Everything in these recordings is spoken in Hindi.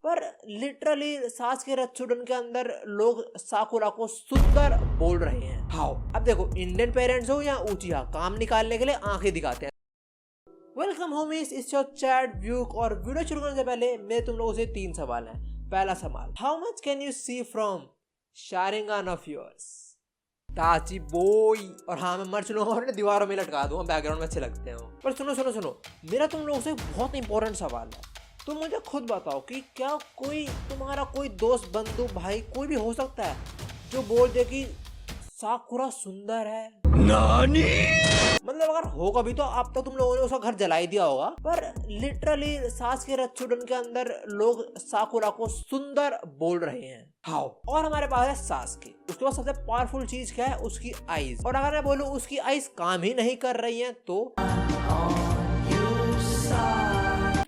पर लिटरली सास्के रत्सुडन के अंदर लोग साकुरा को सुंदर बोल रहे हैं। हाउ? अब देखो, इंडियन पेरेंट्स हो या ऊचिया, काम निकालने के लिए आंखें दिखाते हैं। Welcome homies, it's your chat व्यूक। और वीडियो शुरू करने से पहले मेरे तुम लोगों से 3 सवाल हैं। पहला सवाल, how much can you see from Sharingan of yours? ताची बोई। और हाँ, मैं मर्च लूंगा और दीवारों में लटका दूंगा, बैकग्राउंड में अच्छे लगते हैं। पर सुनो, मेरा तुम लोगों से बहुत इंपॉर्टेंट सवाल है। तुम मुझे खुद बताओ कि क्या कोई तुम्हारा कोई दोस्त, बंधु, भाई कोई भी हो सकता है जो बोल दे कि साकुरा सुंदर है? नानी? मतलब अगर होगा भी तो अब तक तुम लोगों ने उसका घर जला ही दिया होगा। पर लिटरली सास्के रत्सुडन के अंदर लोग साकुरा को सुंदर बोल रहे हैं। हाउ? और हमारे पास है सास्के। उसके पास सबसे पावरफुल चीज क्या है? उसकी आईज। और अगर मैं बोलूं उसकी आईज काम ही नहीं कर रही हैं तो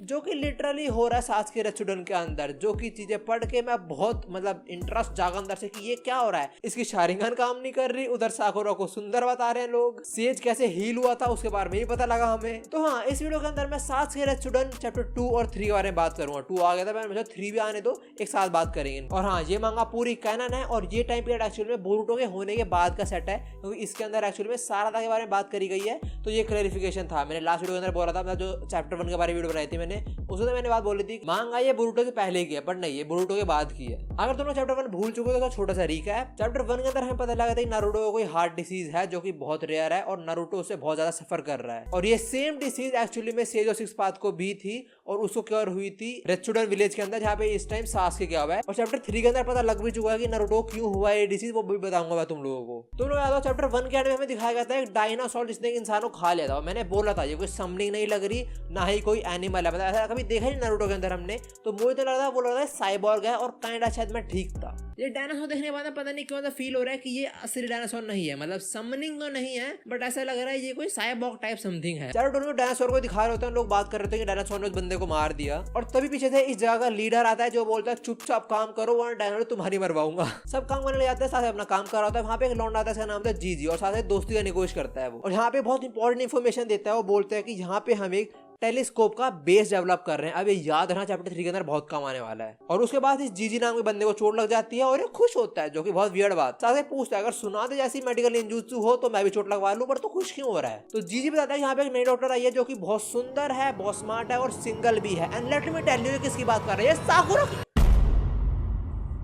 जो कि लिटरली हो रहा है सास्के रत्सुडन के अंदर, जो कि चीजें पढ़ के मैं बहुत मतलब इंटरेस्ट जागा अंदर से कि ये क्या हो रहा है। इसकी शारिंगान काम नहीं कर रही, उधर साकुरा को सुंदर बता रहे हैं लोग। सेज कैसे हील हुआ था उसके बारे में ही पता लगा हमें। तो हाँ, इस वीडियो के अंदर मैं सास्के रत्सुडन चैप्टर 2 और 3 के बारे में बात करूंगा। 2 आ गया था, मैं 3 भी आने दो, एक साथ बात करेंगे। और हाँ, ये मांगा पूरी कैनन है और ये टाइम पीरियड एक्चुअली में बोरुटो के होने के बाद का सेट है, क्योंकि इसके अंदर एक्चुअली में साराता के बारे में बात करी गई है। तो ये क्लैरिफिकेशन था। मैंने लास्ट वीडियो के अंदर बोला था, जो चैप्टर 1 के बारे में वीडियो बनाई थी मैंने, उसमें मैंने बात बोली थी मांगा ये बोरुटो से पहले की है, पर नहीं, ये बोरुटो के बाद की है। अगर तुम लोग चैप्टर 1 भूल चुके हो तो छोटा सा रीकैप। चैप्टर 1 के अंदर हमें पता लगा था कि नारुतो को कोई हार्ट डिसीज है जो कि बहुत रेयर है और नारुतो उससे बहुत ज्यादा सफर कर रहा है। और ये सेम डिसीज एक्चुअली में सेज और सिक्स पाथ को भी थी और उसको क्योर हुई थी रत्सुडन विलेज के अंदर, जहाँ पे इस टाइम सास्के क्या हुआ है। और चैप्टर 3 के अंदर पता लग भी चुका है कि नारुतो क्यों हुआ है ये डिसीज, वो भी बताऊंगा मैं तुम लोगों को। तुम लोग याद हो चैप्टर 1 के अंदर हमें दिखाया गया था एक डायनासोर जिसने इंसान को खा लिया था। मैंने बोला था ये कोई समलिंग नहीं लग रही, ना ही कोई एनिमल है, मतलब ऐसा कभी देखा नहीं नारुतो के अंदर हमने। तो मुझे तो लग रहा है वो लग रहा है साइबॉर्ग है और काइंडा शायद मैं ठीक था। ये डायनासोर देखने के बाद पता नहीं क्यों फील हो रहा है कि ये असली डायनासोर नहीं है, मतलब समनिंग तो नहीं है, बट ऐसा लग रहा है ये कोई साइबॉर्ग टाइप समथिंग है। चारों टोन डायनासोर को दिखा रहे होते हैं, लोग बात कर रहे थे कि डायनासोर ने उस बंदे को मार दिया। और तभी पीछे से इस जगह का लीडर आता है जो बोलता है चुपचाप काम करो वरना डायनासोर तुम्हारी मरवाऊंगा। सब काम करने लग जाते हैं, साथ अपना काम कर रहा होता है। वहाँ पे एक लौंडा आता है, इसका नाम था जीजी, और साथ दोस्ती का निकोश करता है वो। और यहाँ पे बहुत इंपॉर्टेंट इन्फॉर्मेशन देता है। वो बोलते हैं कि यहाँ पे हम एक टेलीस्कोप का बेस डेवलप कर रहे हैं। अब ये याद रखना चैप्टर 3 के अंदर बहुत काम आने वाला है। और उसके बाद इस जीजी नाम के बंदे को चोट लग जाती है और ये खुश होता है, जो कि बहुत वियर्ड बात। साथ पूछता है अगर सुना दे जैसी मेडिकल इंजुत्सु हो तो मैं भी चोट लगवा लूं, पर तो खुश क्यों हो रहा है? तो जीजी बताता है यहाँ पे एक नई डॉक्टर आई है जो कि बहुत सुंदर है, बहुत स्मार्ट है और सिंगल भी है। And let me tell you किसकी बात कर रही है, साकुरा की।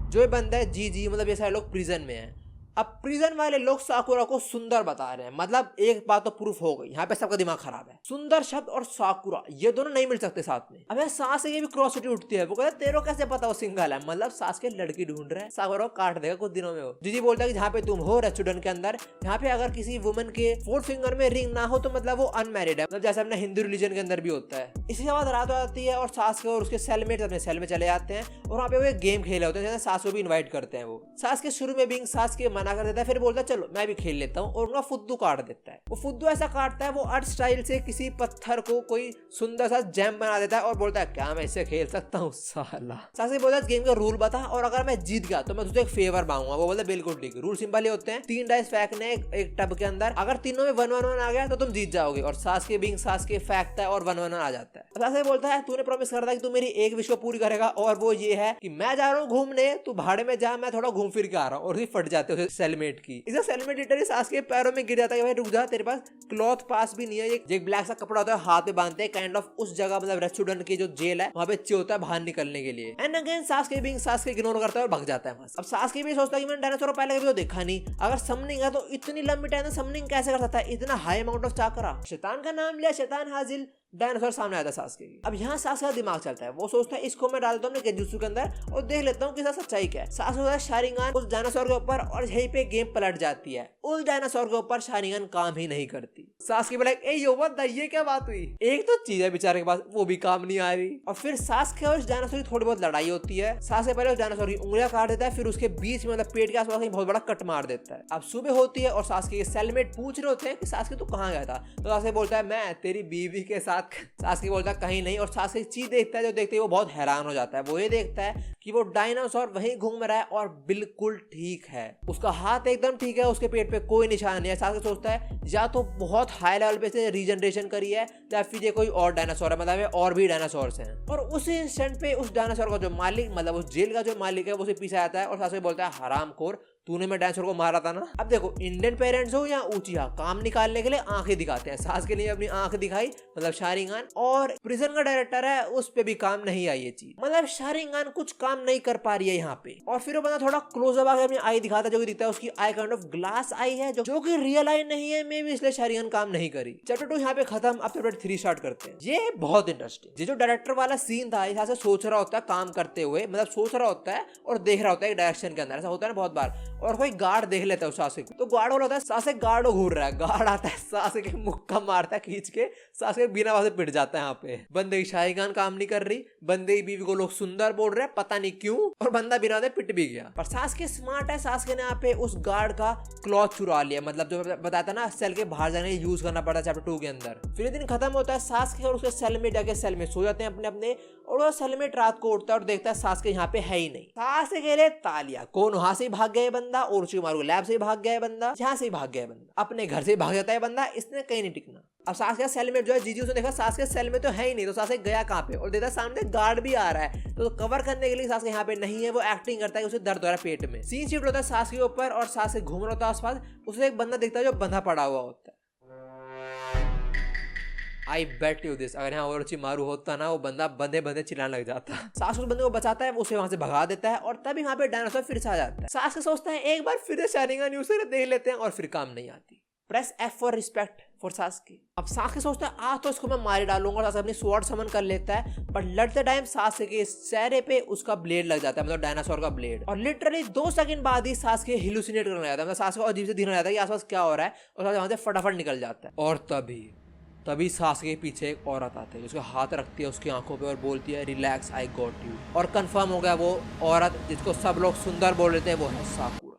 जो ये बंदा है जीजी, मतलब ये सारे लोग प्रिजन में है। अब प्रिजन वाले लोग साकुरा को सुंदर बता रहे हैं, मतलब एक बात तो प्रूफ हो गई, यहाँ पे सबका दिमाग खराब है। सुंदर शब्द और साकुरा ये दोनों नहीं मिल सकते साथ में। अब सास की भी क्रॉसिटी उठती है। वो कहता है तेरे को कैसे पता वो सिंगल है, मतलब सास के लड़की ढूंढ रहा है, साकुरा को काट देगा कुछ दिनों में वो। जीजी बोलता है कि जहाँ पे तुम हो रत्सुडन के अंदर, यहाँ पे अगर किसी वुमन के 4th फिंगर में रिंग ना हो तो मतलब वो अनमैरिड है, मतलब जैसे अपने हिंदू रिलीजन के अंदर भी होता है। इसके बाद रात हो जाती है और सास के और उसके सेलमेट अपने सेल में चले जाते हैं और वहाँ पे वो एक गेम खेले होते हैं, जैसे सास को भी इन्वाइट करते हैं। वो सास के शुरू में भी सास के मना कर देता है, फिर बोलता है चलो मैं भी खेल लेता हूँ, और उनका फुद्दू काट देता है। वो फुद्दू ऐसा काटता है, वो अर्थ स्टाइल से किसी पत्थर को कोई सुंदर सा जैम बना देता है और बोलता है क्या मैं इससे खेल सकता हूँ साला। सासे बोलता है गेम का रूल बता और अगर मैं जीत गया तो मैं तुझे एक फेवर मांगूंगा। वो बोलता है बिल्कुल ठीक। रूल सिंपल ही होते हैं, 3 डाइस फेंकने एक टब के अंदर, अगर तीनों में 1-1-1 आ गया तो तुम जीत जाओगे। और सास के फेंकता है और 1-1 आ जाता है। सासे बोलता है तूने प्रॉमिस कर था कि तू मेरी एक विश को पूरी करेगा, और वो ये है कि मैं जा रहा हूँ घूमने, तू भाड़े में जा, मैं थोड़ा घूम फिर के आ रहा हूँ। और फट जाते हैं सेलमेट की। सेलमेट लिटरली सास के पैरों में गिर जाता है कि भाई रुक जा, तेरे पास क्लॉथ पास भी नहीं है। एक ब्लैक सा कपड़ा होता है, हाथ में बांधते हैं, काइंड ऑफ उस जगह, मतलब रत्सुडन की जो जेल है वहां पे चाहिए होता है बाहर निकलने के लिए। एंड अगेन सास के इग्नोर करता है और भाग जाता है। अब सास के भी सोचता है कि मैंने डायनासोर पहले कभी तो देखा नहीं, अगर समनिंग है तो इतनी लंबी टाइम समनिंग कैसे कर सकता है, इतना हाई अमाउंट ऑफ चाकरा। शैतान का नाम लिया, शैतान हाजिल, डायनासोर सामने आता है सास्के की। अब यहाँ सास्के का दिमाग चलता है, वो सोचता है इसको मैं डाल देता हूँ गेंजुत्सु के अंदर और देख लेता हूँ कि सच्चाई क्या है। सास्के होता है शारिंगान उस डायनासोर के ऊपर और यहीं पे गेम पलट जाती है। उस डायनासोर के ऊपर शारिंगान काम ही नहीं करती। सास्के बोला ए यो व्हाट द, ये क्या बात हुई? एक तो चीज है बेचारे के पास, वो भी काम नहीं आ रही। और फिर सास्के और उस डायनासोर की थोड़ी बहुत लड़ाई होती है। सास्के पहले उस डायनासोर की उंगलियां काट देता है, फिर उसके बीच में मतलब पेट के आसपास बहुत बड़ा कट मार देता है। अब सुबह होती है और सास्के के सेलमेट पूछ रहे होते हैं कि सास्के तू कहाँ गया था? तो सास्के बोलता है मैं तेरी बीवी के साथ सासके बोलता है कहीं नहीं, और सासके एक चीज देखता है जो देखते ही वो बहुत हैरान हो जाता है। वो ये देखता है कि वो डायनासोर वहीं घूम रहा है और बिल्कुल ठीक है, उसका हाथ एकदम ठीक है, उसके पेट पे कोई निशान नहीं है। सासके सोचता है या तो बहुत हाई लेवल पे से रीजनरेशन करी है या फिर ये कोई और डायनासोर है, मतलब ये और भी डायनासोर्स हैं। और उसी इंस्टेंट पे उस डायनासोर का जो मालिक, मतलब उस जेल का जो मालिक है, वो उसे पीछे आता है और सासके बोलता है हरामखोर, तूने मैं डायनासोर को मारा था ना। अब देखो इंडियन पेरेंट्स हो या ऊचिया, काम निकालने के लिए आंखें दिखाते हैं। सास के लिए अपनी आंख दिखाई, मतलब शाहरिंगान, और प्रिजन का डायरेक्टर है उस पे भी काम नहीं आई ये चीज, मतलब शाहरिंगान कुछ काम नहीं कर पा रही है यहाँ पे। और फिर वो बंदा थोड़ा क्लोजअप आके अपनी आई दिखाता है, जो कि दिखता है उसकी I kind of glass I है, जो कि रियल आई नहीं है, मे भी इसलिए शाहरिंगान काम नहीं करी। चैप्टर 2 यहाँ पे खत्म। अब चैप्टर 3 स्टार्ट करते हैं। ये बहुत इंटरेस्टिंग, ये जो डायरेक्टर वाला सीन था, यहाँ से सोच रहा होता है काम करते हुए, मतलब सोच रहा होता है और देख रहा होता है एक डायरेक्शन के अंदर, ऐसा होता है ना बहुत बार, और कोई गार्ड देख लेता है उस सासे को, तो गार्ड वाला होता है, सासे गार्ड घूर रहा है, गार्ड आता है सासे के मुक्का मारता है खींच के, सासे बिना वजह से पिट जाता है। यहाँ पे बंदे की शाहरिंगान काम नहीं कर रही, बंदे की बीवी को लोग सुंदर बोल रहे हैं पता नहीं क्यों, और बंदा बिना वजह पिट भी गया। पर सास के स्मार्ट है, सास के ने यहाँ पे उस गार्ड का क्लॉथ चुरा लिया, मतलब जो बताया था ना सेल के बाहर जाने यूज करना पड़ा चैप्टर 2 के अंदर। फिर दिन खत्म होता है, सास के और उसके सेल में जाके सेल में सो जाते हैं अपने अपने, और वो सेल में रात को उठता है और देखता है सास के यहाँ पे है ही नहीं। सास के लिए तालिया, कौन वहां से भाग गया बंदा, और लैब से भाग गया है बंदा, जहां से भाग गया है बंदा, अपने घर से भाग जाता है बंदा, इसने कहीं नहीं टिकना। अब सास के सेल में जो है जीजी उसने देखा सास के सेल में तो है ही नहीं, तो सास गया कहाँ पे, और देखा सामने गार्ड भी आ रहा है, तो कवर करने के लिए सास यहाँ पे नहीं है, वो एक्टिंग करता है, उसे दर्द हो रहा है पेट में। सीन शिफ्ट होता है सास के ऊपर और सास घूम रहा होता है आसपास, उसे एक बंदा दिखता है जो बंधा पड़ा हुआ होता है। आई बेट यू दिस, अगर यहाँ और मारू होता ना, वो बंदा बंदे बंदे चिल्लाने लग जाता। सास उस बंदे को बचाता है, उसे वहां से भगा देता है, और तभी वहां पे डायनासोर फिर से आ जाता है। सास सोचता है एक बार फिर से शाहरिंगान न्यूज़ देख लेते हैं, और फिर काम नहीं आती। Press F for respect for सास की। अब सास के सोचता है आज तो इसको मैं मार डालूंगा, सास अपनी स्वॉर्ड समन कर लेता है, पर लड़ते टाइम सास के चेहरे पे उसका ब्लेड लग जाता है, मतलब डायनासोर का ब्लेड, और लिटरली 2 सेकंड बाद ही सास के हिलुसिनेट करने लगता है, मतलब सास को अजीब से दिखने लगता है कि आसपास क्या हो रहा है, और सास वहां से फटाफट निकल जाता है। और तभी सास के पीछे एक औरत आती है, उसका हाथ रखती है उसकी आंखों पे और बोलती है रिलैक्स आई गॉट यू, और कंफर्म हो गया वो औरत जिसको सब लोग सुंदर बोल रहे थे वो है साकुरा।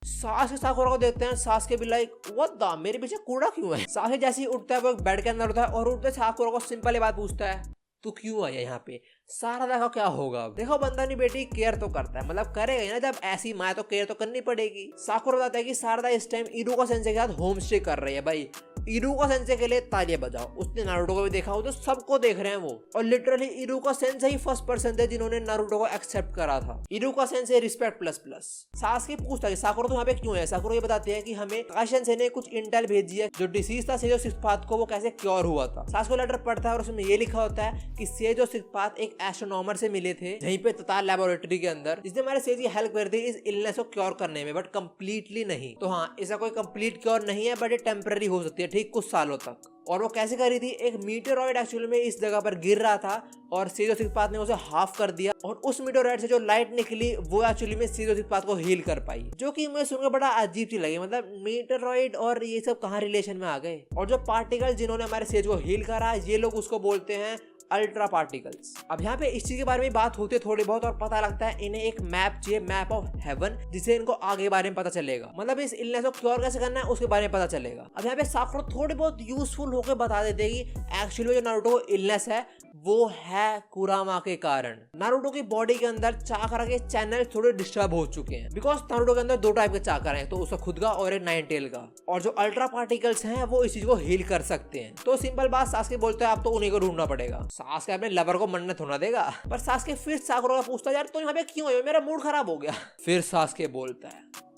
सास के साकुरा को देखते हैं, सास के भी लाइक व्हाट द, मेरे पीछे कूड़ा क्यों है। सास जैसे ही उठता है वो बेड के अंदर उठता है, और उठते साकुरा को सिंपल ही बात पूछता है तू क्यों आया यहाँ पे। सारा देखो क्या होगा, देखो बंदा नहीं बेटी केयर तो करता है, मतलब करेगा ना, जब ऐसी माँ तो केयर तो करनी पड़ेगी। साकुरा बताता है कि शारदा इस टाइम इरुका सेंसे के साथ होम स्टे कर रही है। भाई इरुका सेंसे के लिए तालियां बजाओ, उसने नारुतो को भी देखा हो तो सबको देख रहे हैं वो, और लिटरली इरुका सेंसे ही फर्स्ट पर्सन थे जिन्होंने नारुतो को एक्सेप्ट करा था। इरुका सेंसे रिस्पेक्ट प्लस प्लस। सास की पूछता है साकुरा तो यहाँ पे क्यों है। साकुरा ये बताते हैं कि हमें काशी सेंसे ने कुछ इंटेल भेजी है, जो डिसीज था सेजो सिक्सपाथ को वो कैसे क्योर हुआ था। सास को लेटर पढ़ता है और उसमें ये लिखा होता है कि सेजो सिक्सपाथ एक एस्ट्रोनॉमर से मिले थे यहीं पे तताल लेबोरेटरी के अंदर, जिसने हमारे सेज की हेल्प कर दी इस इलनेस को क्योर करने में, बट कंप्लीटली नहीं। तो हाँ, ऐसा कोई कंप्लीट क्योर नहीं है, बट ये टेम्पररी हो सकती है, ठीक कुछ सालों तक। और वो कैसे करी थी, एक मीटेरॉइड एक्चुअली में इस जगह पर गिर रहा था और सेजो सिक्सपाथ ने उसे हाफ कर दिया, और उस मीटेरॉइड से जो लाइट निकली वो एक्चुअली में सेजो सिक्सपाथ को हील कर पाई, जो कि मुझे सुनकर बड़ा अजीब सी लगी। मतलब मीटेरॉइड और ये सब कहाँ रिलेशन में आ गए। और जो पार्टिकल जिन्होंने हमारे सेज को हील करा, ये लोग उसको बोलते हैं अल्ट्रा पार्टिकल्स। अब यहाँ पे इस चीज के बारे में बात होती है थोड़ी बहुत, और पता लगता है इन्हें एक मैप चाहिए, मैप ऑफ हेवन, जिससे इनको आगे बारे में पता चलेगा, मतलब इस इलनेस को क्योर कैसे करना है उसके बारे में पता चलेगा। अब यहाँ पे साकुरा थोड़े बहुत यूजफुल होकर बता देते हैं कि एक्चुअली जो नारुतो इलनेस है वो है कुरामा के कारण। नारुतो की बॉडी के अंदर चाकरा के चैनल थोड़े डिस्टर्ब हो चुके हैं, बिकॉज नारुतो के अंदर 2 टाइप के चाकरा हैं, तो उसका खुद का और एक नाइन टेल का, और जो अल्ट्रा पार्टिकल्स हैं वो इस चीज को हील कर सकते हैं। तो सिंपल बात सासके बोलते हैं आप तो उन्हीं को ढूंढना पड़ेगा। सासके अपने लवर को मन्नत होना देगा, पर सासके फिर साकुरा का पूछता है यार तो यहाँ पे क्यों आए, मेरा मूड खराब हो गया। फिर सासके बोलता है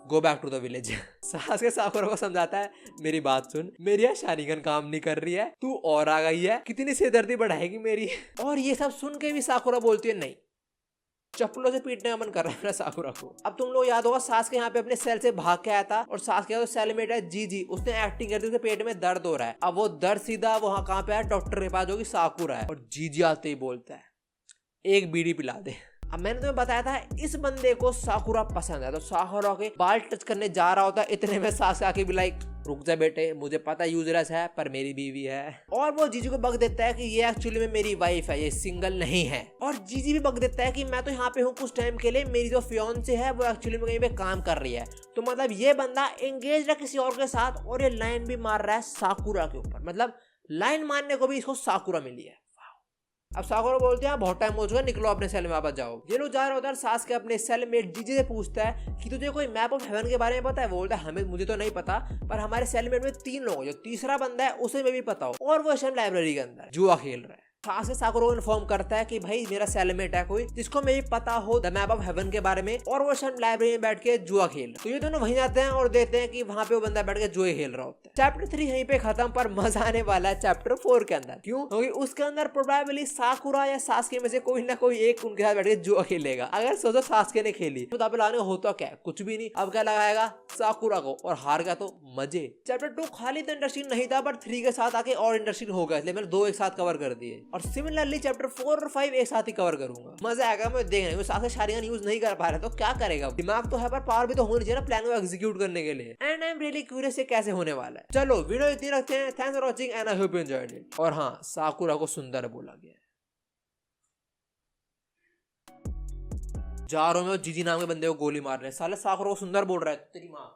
go back to the village. Sasuke Sakura को समझाता है मेरी बात सुन, मेरी यहाँ शारिगन काम नहीं कर रही है, तू और आ गई है, कितनी सिरदर्दी बढ़ाएगी मेरी। और ये सब सुन के भी साकुरा बोलती है नहीं, चप्पलों से पीटने का मन कर रहा है मेरा साकुरा को। अब तुम लोग याद होगा सास के यहाँ पे अपने सेल से भाग के आया था, और सास के सेलमेट है जीजी, उसने एक्टिंग कर दी, उसके पेट में दर्द हो रहा है। अब वो दर्द सीधा वहाँ कहाँ पे आया, डॉक्टर के पास, जो कि साकुरा है, और जीजी आते ही बोलता है एक बीड़ी पिला दे। अब मैंने तुम्हें बताया था इस बंदे को साकुरा पसंद है, तो साकुरा के बाल टच करने जा रहा होता है, इतने में सास आके भी लाइक रुक जा बेटे, मुझे पता यूजलेस है पर मेरी बीवी है। और वो जीजी को बक देता है कि ये एक्चुअली में मेरी वाइफ है, ये सिंगल नहीं है। और जीजी भी बक देता है कि मैं तो यहाँ पे हूँ कुछ टाइम के लिए, मेरी जो फियांसे है वो एक्चुअली में कहीं पे काम कर रही है। तो मतलब ये बंदा एंगेज है किसी और के साथ, और ये लाइन भी मार रहा है साकुरा के ऊपर, मतलब लाइन मारने को भी इसको साकुरा मिली है। अब साकुरा बोलते हैं बहुत टाइम हो चुका, निकलो अपने सेल में वापस जाओ। ये लोग जा रहे होता है, सास्के अपने सेलमेट जीजी से पूछता है कि तुझे कोई मैप ऑफ हेवन के बारे में पता है। वो बोलता है हमें मुझे तो नहीं पता, पर हमारे सेलमेट में 3 लोग, जो तीसरा बंदा है उसे में भी पता हो, और वो लाइब्रेरी के अंदर जुआ खेल रहा है। सास्के साकुरा को इन्फॉर्म करता है कि भाई मेरा सेलमेट है कोई जिसको मैं भी पता हो द मैप ऑफ हेवन के बारे में, और वो लाइब्रेरी में बैठ के जुआ खेल रहा है। तो ये दोनों वहीं जाते हैं और देखते हैं कि वहां पे वो बंदा बैठ के जुए खेल रहा होता है। चैप्टर 3 यहीं पे खत्म, पर मजा आने वाला है चैप्टर 4 के अंदर। क्यों? क्योंकि उसके अंदर प्रोबेबली साकुरा या सास्के में से कोई ना कोई एक उनके साथ बैठ के जुआ खेलेगा। अगर सोचो सास्के ने खेली तो तब लाने होता क्या, कुछ भी नहीं। अब क्या लगाएगा साकुरा को, और हार गया तो मजे। चैप्टर 2 खाली तो इंटरेस्टिंग नहीं था, पर 3 के साथ आके और इंटरेस्टिंग हो गया, इसलिए मैंने 2 एक साथ कवर कर दिए। और सिमिलरली चैप्टर 4 और 5 एक साथ ही कवर करूंगा। मजा आएगा। मैं देख रही हूँ सास्के शारिंगन यूज नहीं कर पा रहे तो क्या करेगा। दिमाग तो है पर पावर भी तो होनी चाहिए ना प्लान को एग्जीक्यूट करने के लिए। And I am really curious ये कैसे होने वाला है। चलो वीडियो इतनी रखते हैं। Thanks for watching and I hope you enjoyed it. और हाँ, साकुरा को सुंदर बोला गया है। जा रहा हूं मैं जीजी नाम के बंदे को गोली मार रहे हैं, साले साकुरा को सुंदर बोल रहा है तेरी माँ।